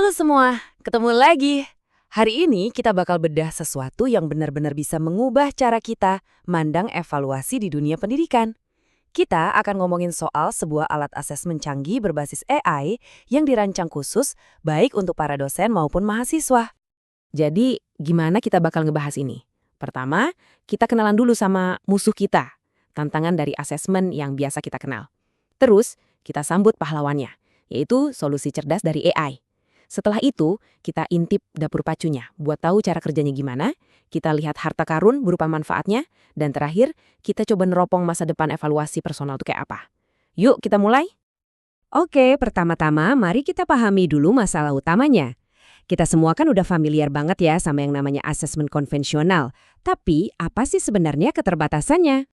Halo semua, ketemu lagi. Hari ini kita bakal bedah sesuatu yang benar-benar bisa mengubah cara kita mandang evaluasi di dunia pendidikan. Kita akan ngomongin soal sebuah alat asesmen canggih berbasis AI yang dirancang khusus baik untuk para dosen maupun mahasiswa. Jadi, gimana kita bakal ngebahas ini? Pertama, kita kenalan dulu sama musuh kita, tantangan dari asesmen yang biasa kita kenal. Terus, kita sambut pahlawannya, yaitu solusi cerdas dari AI. Setelah itu, kita intip dapur pacunya buat tahu cara kerjanya gimana, kita lihat harta karun berupa manfaatnya, dan terakhir, kita coba neropong masa depan evaluasi personal itu kayak apa. Yuk, kita mulai. Oke, pertama-tama mari kita pahami dulu masalah utamanya. Kita semua kan udah familiar banget ya sama yang namanya asesmen konvensional. Tapi, apa sih sebenarnya keterbatasannya?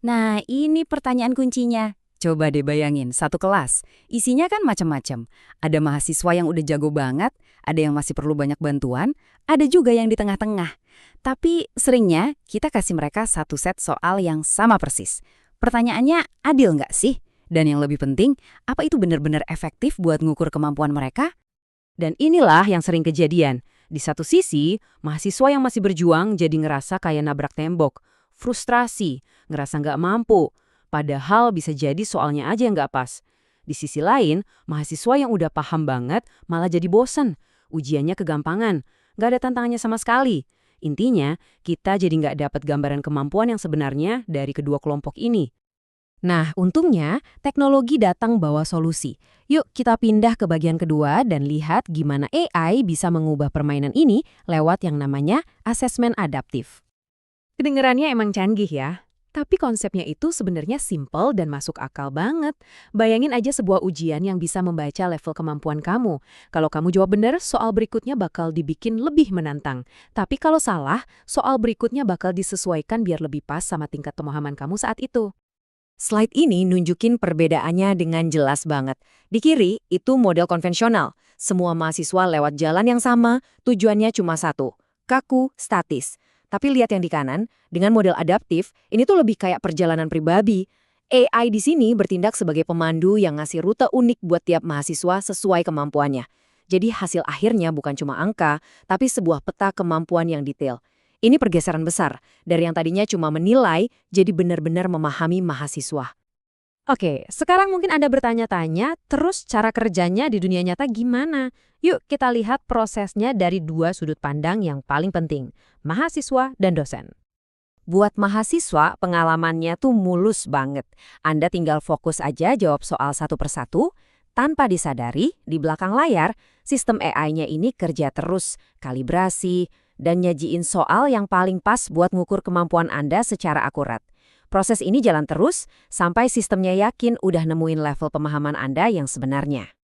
Nah, ini pertanyaan kuncinya. Coba deh bayangin, satu kelas. Isinya kan macam-macam. Ada mahasiswa yang udah jago banget, ada yang masih perlu banyak bantuan, ada juga yang di tengah-tengah. Tapi seringnya kita kasih mereka satu set soal yang sama persis. Pertanyaannya, adil nggak sih? Dan yang lebih penting, apa itu benar-benar efektif buat ngukur kemampuan mereka? Dan inilah yang sering kejadian. Di satu sisi, mahasiswa yang masih berjuang jadi ngerasa kayak nabrak tembok. Frustrasi, ngerasa nggak mampu. Padahal bisa jadi soalnya aja yang nggak pas. Di sisi lain, mahasiswa yang udah paham banget malah jadi bosen. Ujiannya kegampangan, nggak ada tantangannya sama sekali. Intinya, kita jadi nggak dapat gambaran kemampuan yang sebenarnya dari kedua kelompok ini. Nah, untungnya teknologi datang bawa solusi. Yuk kita pindah ke bagian kedua dan lihat gimana AI bisa mengubah permainan ini lewat yang namanya asesmen adaptif. Kedengerannya emang canggih ya. Tapi konsepnya itu sebenarnya simple dan masuk akal banget. Bayangin aja sebuah ujian yang bisa membaca level kemampuan kamu. Kalau kamu jawab benar, soal berikutnya bakal dibikin lebih menantang. Tapi kalau salah, soal berikutnya bakal disesuaikan biar lebih pas sama tingkat pemahaman kamu saat itu. Slide ini nunjukin perbedaannya dengan jelas banget. Di kiri, itu model konvensional. Semua mahasiswa lewat jalan yang sama, tujuannya cuma satu, kaku, statis. Tapi lihat yang di kanan, dengan model adaptif, ini tuh lebih kayak perjalanan pribadi. AI di sini bertindak sebagai pemandu yang ngasih rute unik buat tiap mahasiswa sesuai kemampuannya. Jadi hasil akhirnya bukan cuma angka, tapi sebuah peta kemampuan yang detail. Ini pergeseran besar, dari yang tadinya cuma menilai, jadi benar-benar memahami mahasiswa. Oke, sekarang mungkin Anda bertanya-tanya, terus cara kerjanya di dunia nyata gimana? Yuk kita lihat prosesnya dari dua sudut pandang yang paling penting, mahasiswa dan dosen. Buat mahasiswa, pengalamannya tuh mulus banget. Anda tinggal fokus aja jawab soal satu persatu, tanpa disadari, di belakang layar, sistem AI-nya ini kerja terus, kalibrasi, dan nyajiin soal yang paling pas buat ngukur kemampuan Anda secara akurat. Proses ini jalan terus sampai sistemnya yakin udah nemuin level pemahaman Anda yang sebenarnya.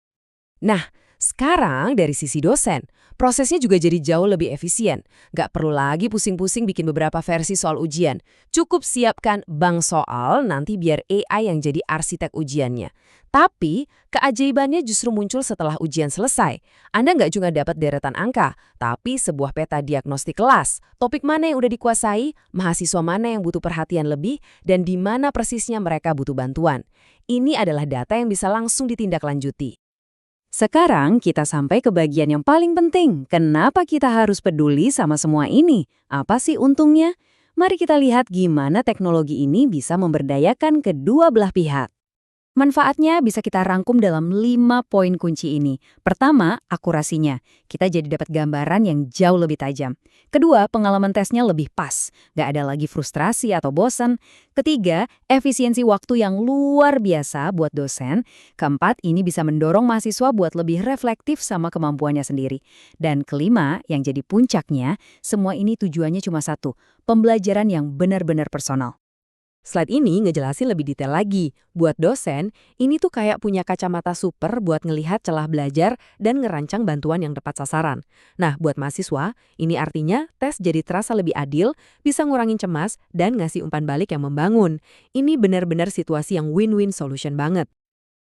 Nah, sekarang dari sisi dosen, prosesnya juga jadi jauh lebih efisien. Nggak perlu lagi pusing-pusing bikin beberapa versi soal ujian. Cukup siapkan bank soal, nanti biar AI yang jadi arsitek ujiannya. Tapi, keajaibannya justru muncul setelah ujian selesai. Anda nggak cuma dapat deretan angka, tapi sebuah peta diagnostik kelas. Topik mana yang udah dikuasai, mahasiswa mana yang butuh perhatian lebih, dan di mana persisnya mereka butuh bantuan. Ini adalah data yang bisa langsung ditindaklanjuti. Sekarang kita sampai ke bagian yang paling penting. Kenapa kita harus peduli sama semua ini? Apa sih untungnya? Mari kita lihat gimana teknologi ini bisa memberdayakan kedua belah pihak. Manfaatnya bisa kita rangkum dalam 5 poin kunci ini. Pertama, akurasinya. Kita jadi dapat gambaran yang jauh lebih tajam. Kedua, pengalaman tesnya lebih pas. Nggak ada lagi frustrasi atau bosan. Ketiga, efisiensi waktu yang luar biasa buat dosen. Keempat, ini bisa mendorong mahasiswa buat lebih reflektif sama kemampuannya sendiri. Dan kelima, yang jadi puncaknya, semua ini tujuannya cuma satu, pembelajaran yang benar-benar personal. Slide ini ngejelasin lebih detail lagi. Buat dosen, ini tuh kayak punya kacamata super buat ngelihat celah belajar dan ngerancang bantuan yang tepat sasaran. Nah, buat mahasiswa, ini artinya tes jadi terasa lebih adil, bisa ngurangin cemas, dan ngasih umpan balik yang membangun. Ini benar-benar situasi yang win-win solution banget.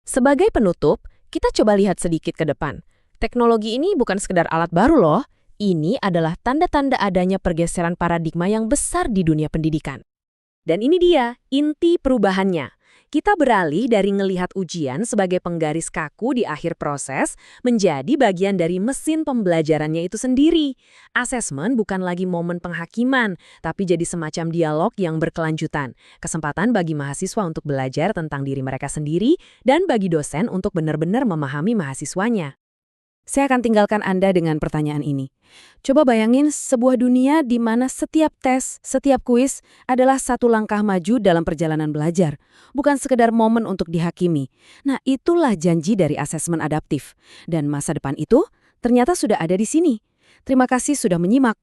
Sebagai penutup, kita coba lihat sedikit ke depan. Teknologi ini bukan sekedar alat baru loh. Ini adalah tanda-tanda adanya pergeseran paradigma yang besar di dunia pendidikan. Dan ini dia, inti perubahannya. Kita beralih dari ngelihat ujian sebagai penggaris kaku di akhir proses menjadi bagian dari mesin pembelajarannya itu sendiri. Asesmen bukan lagi momen penghakiman, tapi jadi semacam dialog yang berkelanjutan. Kesempatan bagi mahasiswa untuk belajar tentang diri mereka sendiri dan bagi dosen untuk benar-benar memahami mahasiswanya. Saya akan tinggalkan Anda dengan pertanyaan ini. Coba bayangin sebuah dunia di mana setiap tes, setiap kuis adalah satu langkah maju dalam perjalanan belajar, bukan sekedar momen untuk dihakimi. Nah, itulah janji dari asesmen adaptif. Dan masa depan itu ternyata sudah ada di sini. Terima kasih sudah menyimak.